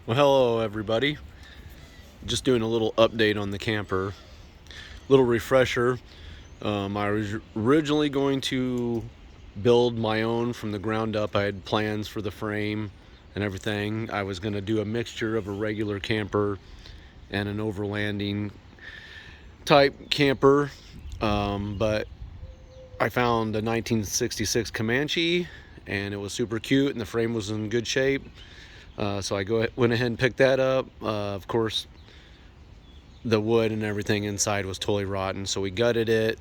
Well, hello everybody. Just doing a little update on the camper. Little refresher. I was originally going to build my own from the ground up. I had plans for the frame and everything. I was going to do a mixture of a regular camper and an overlanding type camper. But I found a 1966 Camanche and it was super cute and the frame was in good shape. So I went ahead and picked that up. Of course, the wood and everything inside was totally rotten, so we gutted it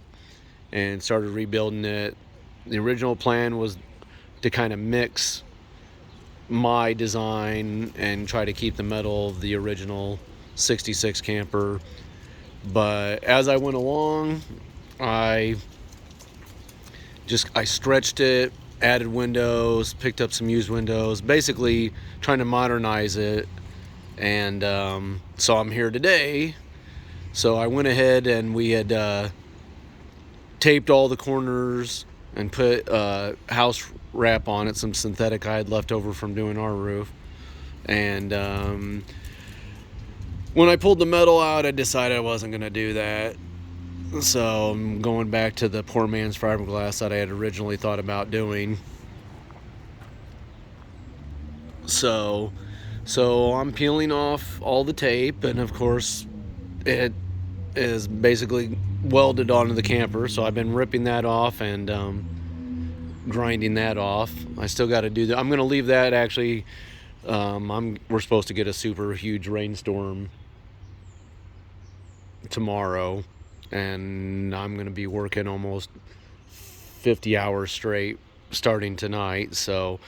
and started rebuilding it. The original plan was to kind of mix my design and try to keep the metal of the original 66 camper, but as I went along, I stretched it, added windows, picked up some used windows, basically trying to modernize it. And so I'm here today. So I went ahead and we had taped all the corners and put house wrap on it, some synthetic I had left over from doing our roof. And when I pulled the metal out, I decided I wasn't going to do that. So I'm going back to the poor man's fiberglass that I had originally thought about doing. So I'm peeling off all the tape, and of course it is basically welded onto the camper, so I've been ripping that off and grinding that off. I still got to do that. I'm going to leave that actually. We're supposed to get a super huge rainstorm tomorrow, and I'm going to be working almost 50 hours straight starting tonight. So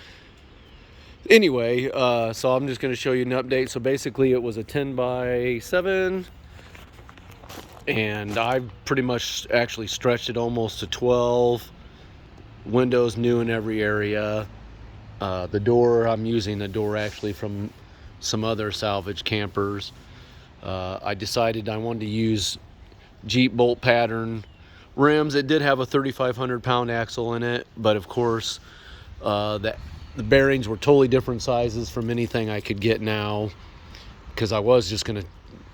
anyway, so I'm just going to show you an update. So basically it was a 10 by 7, and I've pretty much actually stretched it almost to 12. Windows new in every area. The door, I'm using the door actually from some other salvage campers. I decided I wanted to use Jeep bolt pattern rims. It did have a 3,500 pound axle in it, but of course the bearings were totally different sizes from anything I could get now, because I was just going to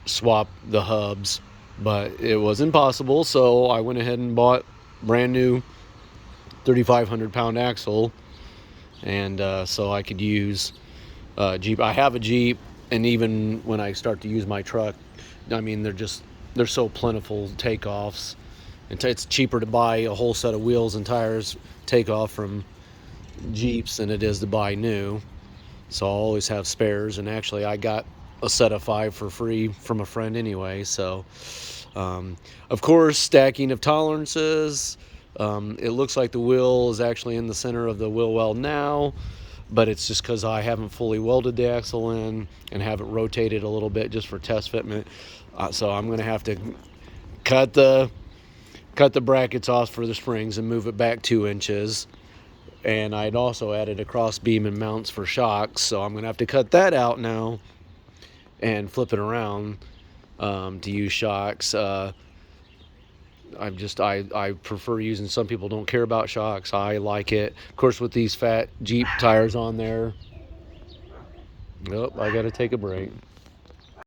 swap the hubs, but it was impossible. So I went ahead and bought brand new 3,500 pound axle, and so I could use Jeep. I have a Jeep, and even when I start to use my truck, I mean, they're so plentiful takeoffs. It's cheaper to buy a whole set of wheels and tires takeoff from Jeeps than it is to buy new. So I'll always have spares, and actually I got a set of 5 for free from a friend anyway. So of course, stacking of tolerances. It looks like the wheel is actually in the center of the wheel well now, but it's just because I haven't fully welded the axle in and have it rotated a little bit just for test fitment. So I'm going to have to cut the brackets off for the springs and move it back 2 inches. And I'd also added a cross beam and mounts for shocks, so I'm going to have to cut that out now and flip it around to use shocks. I prefer using, some people don't care about shocks. I like it. Of course, with these fat Jeep tires on there. Nope, I got to take a break.